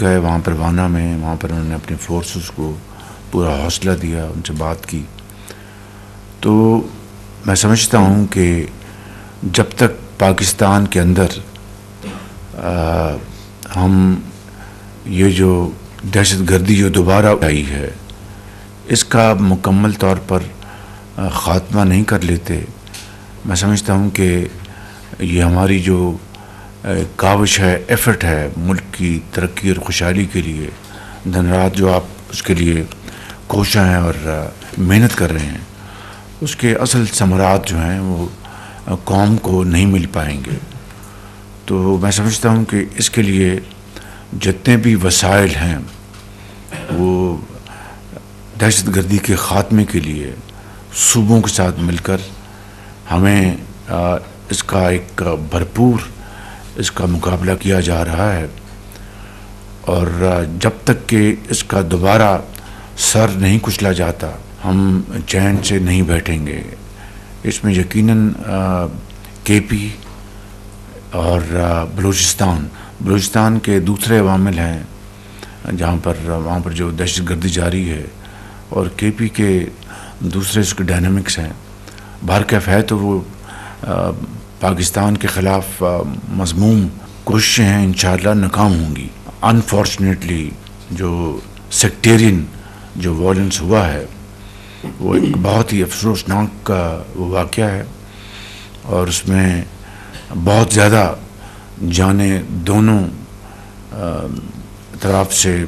گئے وہاں پر وانا میں، وہاں پر انہوں نے اپنی فورسز کو پورا حوصلہ دیا، ان سے بات کی. تو میں سمجھتا ہوں کہ جب تک پاکستان کے اندر ہم یہ جو دہشت گردی جو دوبارہ آئی ہے اس کا مکمل طور پر خاتمہ نہیں کر لیتے، میں سمجھتا ہوں کہ یہ ہماری جو کاوش ہے، ایفرٹ ہے ملک کی ترقی اور خوشحالی کے لیے، دن رات جو آپ اس کے لیے کوشاں ہیں اور محنت کر رہے ہیں، اس کے اصل ثمرات جو ہیں وہ قوم کو نہیں مل پائیں گے. تو میں سمجھتا ہوں کہ اس کے لیے جتنے بھی وسائل ہیں وہ دہشت گردی کے خاتمے کے لیے صوبوں کے ساتھ مل کر ہمیں اس کا ایک بھرپور اس کا مقابلہ کیا جا رہا ہے. اور جب تک کہ اس کا دوبارہ سر نہیں کچلا جاتا ہم چین سے نہیں بیٹھیں گے. اس میں یقیناً کے پی اور بلوچستان کے دوسرے عوامل ہیں جہاں پر وہاں پر جو دہشت گردی جاری ہے، اور کے پی کے دوسرے اس کے ڈائنامکس ہیں. بہرکیف ہے تو وہ پاکستان کے خلاف مذموم کوششیں ہیں، انشاءاللہ ناکام ہوں گی. انفارچونیٹلی جو سیکٹیرین جو وائلنس ہوا ہے وہ ایک بہت ہی افسوسناک وہ واقعہ ہے، اور اس میں بہت زیادہ جانیں دونوں طرف سے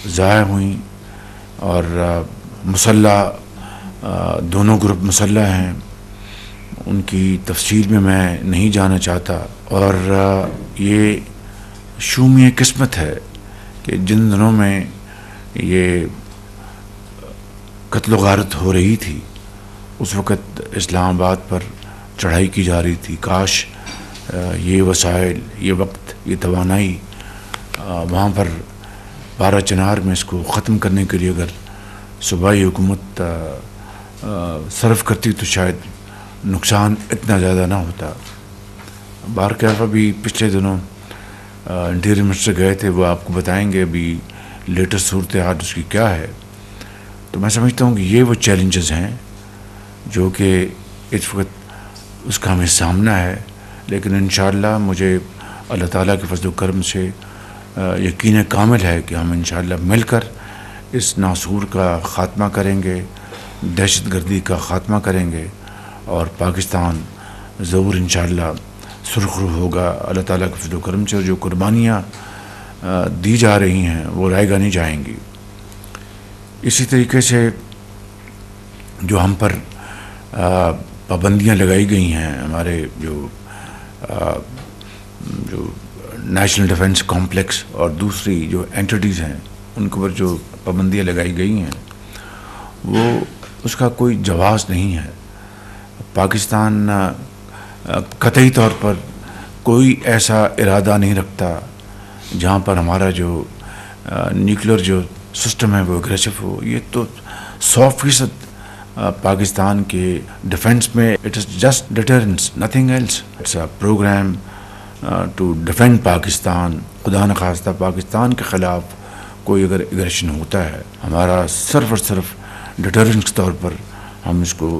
ضائع ہوئیں، اور مسلح دونوں گروپ مسلح ہیں. ان کی تفصیل میں نہیں جانا چاہتا، اور یہ شومی قسمت ہے کہ جن دنوں میں یہ قتل و غارت ہو رہی تھی اس وقت اسلام آباد پر چڑھائی کی جا رہی تھی. کاش یہ وسائل، یہ وقت، یہ توانائی وہاں پر 12 چنار میں اس کو ختم کرنے کے لیے اگر صوبائی حکومت صرف کرتی تو شاید نقصان اتنا زیادہ نہ ہوتا. بہرکیف ابھی پچھلے دنوں انٹیریئر منسٹر گئے تھے، وہ آپ کو بتائیں گے ابھی لیٹسٹ صورتحال اس کی کیا ہے. تو میں سمجھتا ہوں کہ یہ وہ چیلنجز ہیں جو کہ اس وقت اس کا ہمیں سامنا ہے، لیکن انشاءاللہ مجھے اللہ تعالیٰ کے فضل و کرم سے یقین کامل ہے کہ ہم انشاءاللہ مل کر اس ناسور کا خاتمہ کریں گے، دہشت گردی کا خاتمہ کریں گے، اور پاکستان ضرور انشاءاللہ سرخرو ہوگا اللہ تعالیٰ کے فضل و کرم سے. اور جو قربانیاں دی جا رہی ہیں وہ رائے گانی جائیں گی. اسی طریقے سے جو ہم پر پابندیاں لگائی گئی ہیں، ہمارے جو نیشنل ڈیفنس کمپلیکس اور دوسری جو اینٹیٹیز ہیں ان کے اوپر جو پابندیاں لگائی گئی ہیں وہ اس کا کوئی جواز نہیں ہے. پاکستان قطعی طور پر کوئی ایسا ارادہ نہیں رکھتا جہاں پر ہمارا جو نیوکلیر جو سسٹم ہے وہ اگریسو ہو. یہ تو 100% پاکستان کے ڈیفنس میں it is just deterrence, nothing else. It's a programme to defend Pakistan. خدا نخواستہ پاکستان کے خلاف کوئی اگر اگریشن ہوتا ہے، ہمارا صرف اور صرف ڈیٹرنس کے طور پر ہم اس کو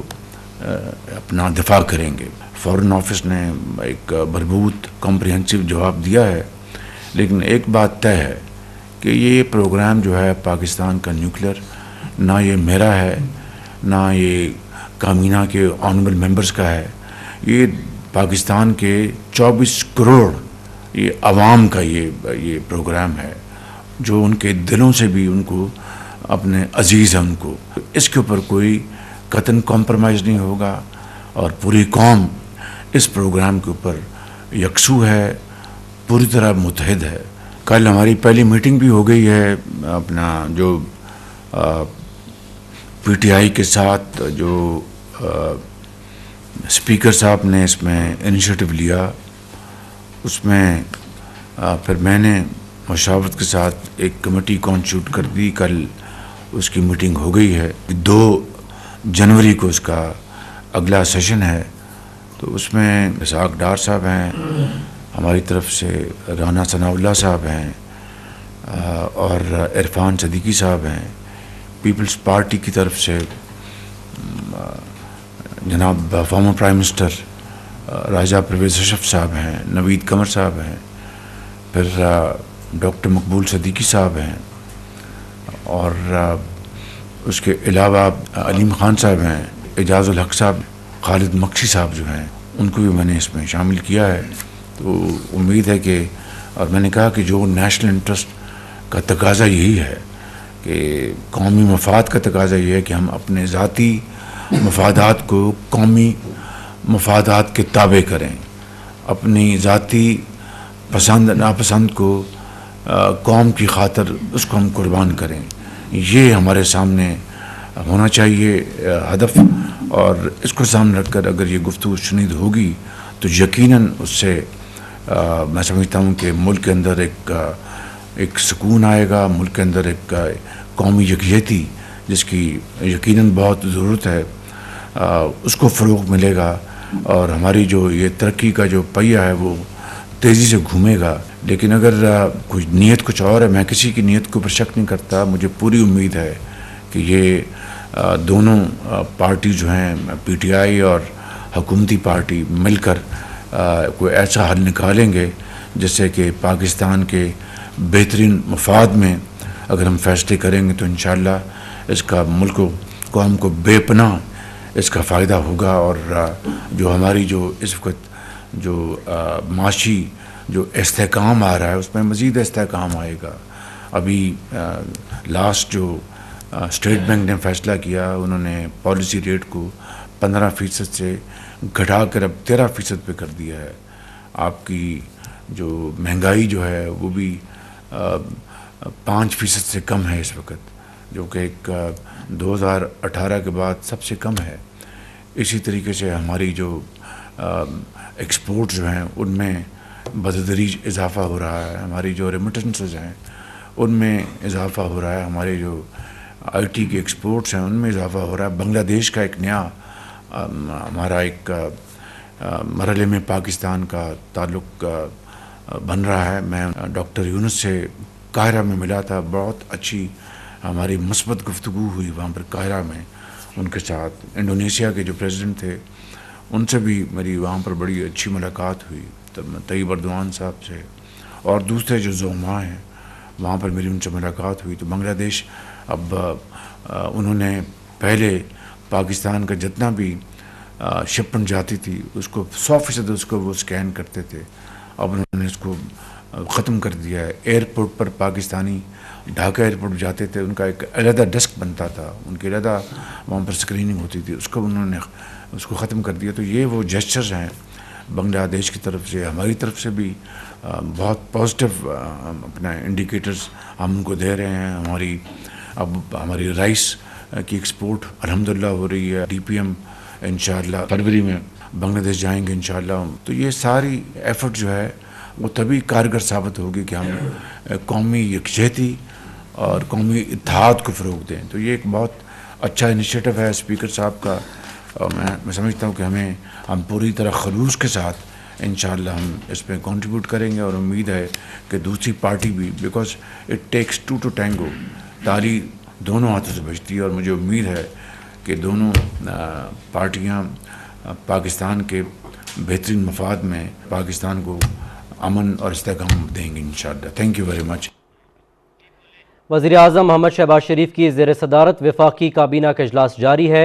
اپنا دفاع کریں گے. فارن آفس نے ایک بھرپور کمپریہنسو جواب دیا ہے، لیکن ایک بات طے ہے کہ یہ پروگرام جو ہے پاکستان کا نیوکلیر، نہ یہ میرا ہے نہ یہ کابینہ کے آنریبل ممبرز کا ہے، یہ پاکستان کے 24 کروڑ یہ عوام کا یہ پروگرام ہے جو ان کے دلوں سے بھی ان کو اپنے عزیز ہیں. ان کو اس کے اوپر کوئی قطعاً کمپرومائز نہیں ہوگا، اور پوری قوم اس پروگرام کے اوپر یکسو ہے، پوری طرح متحد ہے. کل ہماری پہلی میٹنگ بھی ہو گئی ہے اپنا جو پی ٹی آئی کے ساتھ، جو اسپیکر صاحب نے اس میں انیشیٹو لیا. اس میں پھر میں نے مشاورت کے ساتھ ایک کمیٹی کانسٹیٹیوٹ کر دی. کل اس کی میٹنگ ہو گئی ہے. 2 جنوری کو اس کا اگلا سیشن ہے. تو اس میں اسحاق ڈار صاحب ہیں، ہماری طرف سے رانا ثناء اللہ صاحب ہیں، اور عرفان صدیقی صاحب ہیں. پیپلز پارٹی کی طرف سے جناب فارمر پرائم منسٹر راجہ پرویز اشرف صاحب ہیں, نوید قمر صاحب ہیں, پھر ڈاکٹر مقبول صدیقی صاحب ہیں, اور اس کے علاوہ علیم خان صاحب ہیں, اعجاز الحق صاحب, خالد مکشی صاحب جو ہیں ان کو بھی میں نے اس میں شامل کیا ہے. تو امید ہے کہ, اور میں نے کہا کہ جو نیشنل انٹرسٹ کا تقاضا یہی ہے کہ قومی مفاد کا تقاضا یہ ہے کہ ہم اپنے ذاتی مفادات کو قومی مفادات کے تابع کریں, اپنی ذاتی پسند ناپسند کو قوم کی خاطر اس کو ہم قربان کریں. یہ ہمارے سامنے ہونا چاہیے ہدف, اور اس کو سامنے رکھ کر اگر یہ گفتگو شنید ہوگی تو یقیناً اس سے میں سمجھتا ہوں کہ ملک کے اندر ایک سکون آئے گا, ملک کے اندر ایک قومی یکجہتی جس کی یقیناً بہت ضرورت ہے اس کو فروغ ملے گا, اور ہماری جو یہ ترقی کا جو پہیہ ہے وہ تیزی سے گھومے گا. لیکن اگر کچھ نیت کچھ اور ہے, میں کسی کی نیت کے اوپر شک نہیں کرتا, مجھے پوری امید ہے کہ یہ دونوں پارٹی جو ہیں پی ٹی آئی اور حکومتی پارٹی مل کر کوئی ایسا حل نکالیں گے جس سے کہ پاکستان کے بہترین مفاد میں اگر ہم فیصلے کریں گے تو انشاءاللہ اس کا ملک و قوم کو بے پناہ اس کا فائدہ ہوگا. اور جو ہماری جو اس وقت جو معاشی جو استحکام آ رہا ہے اس میں مزید استحکام آئے گا. ابھی لاسٹ جو اسٹیٹ بینک نے فیصلہ کیا, انہوں نے پالیسی ریٹ کو 15% سے گھٹا کر اب 13% پہ کر دیا ہے. آپ کی جو مہنگائی جو ہے وہ بھی 5% سے کم ہے اس وقت, جو کہ ایک 2018 کے بعد سب سے کم ہے. اسی طریقے سے ہماری جو ایکسپورٹ جو ہیں ان میں بتدریج اضافہ ہو رہا ہے, ہماری جو ریمیٹنسز ہیں ان میں اضافہ ہو رہا ہے, ہمارے جو آئی ٹی کے ایکسپورٹس ہیں ان میں اضافہ ہو رہا ہے. بنگلہ دیش کا ایک نیا ہمارا ایک مرحلے میں پاکستان کا تعلق بن رہا ہے. میں ڈاکٹر یونس سے قاہرہ میں ملا تھا, بہت اچھی ہماری مثبت گفتگو ہوئی وہاں پر قاہرہ میں ان کے ساتھ. انڈونیشیا کے جو پریزیڈنٹ تھے ان سے بھی میری وہاں پر بڑی اچھی ملاقات ہوئی, طیب اردوان صاحب سے, اور دوسرے جو زعماء ہیں وہاں پر میری ان سے ملاقات ہوئی. تو بنگلہ دیش اب انہوں نے پہلے پاکستان کا جتنا بھی شپمنٹ جاتی تھی اس کو 100% اس کو وہ اسکین کرتے تھے, اب انہوں نے اس کو ختم کر دیا ہے. ایئرپورٹ پر پاکستانی ڈھاکہ ایئرپورٹ جاتے تھے, ان کا ایک علیحدہ ڈیسک بنتا تھا, ان کی علیحدہ وہاں پر اسکریننگ ہوتی تھی, اس کو انہوں نے اس کو ختم کر دیا. تو یہ وہ جیسچرز ہیں بنگلہ دیش کی طرف سے, ہماری طرف سے بھی بہت پازیٹیو اپنا انڈیکیٹرز ہم ان کو دے رہے ہیں. ہماری رائس کی ایکسپورٹ الحمدللہ ہو رہی ہے. ڈی پی ایم انشاءاللہ فروری میں بنگلہ دیش جائیں گے انشاءاللہ. تو یہ ساری ایفرٹ جو ہے وہ تبھی کارگر ثابت ہوگی کہ ہم قومی یکجہتی اور قومی اتحاد کو فروغ دیں. تو یہ ایک بہت اچھا انیشیٹو ہے اسپیکر صاحب کا, اور میں سمجھتا ہوں کہ ہم پوری طرح خلوص کے ساتھ انشاءاللہ ہم اس پہ کنٹریبیوٹ کریں گے. اور امید ہے کہ دوسری پارٹی بھی, because it takes two to tango, تالی دونوں ہاتھوں سے بجتی ہے, اور مجھے امید ہے کہ دونوں پارٹیاں پاکستان کے بہترین مفاد میں پاکستان کو امن اور استحکام دیں گے انشاءاللہ. Thank you very much. وزیر اعظم محمد شہباز شریف کی زیر صدارت وفاقی کابینہ کا اجلاس جاری ہے.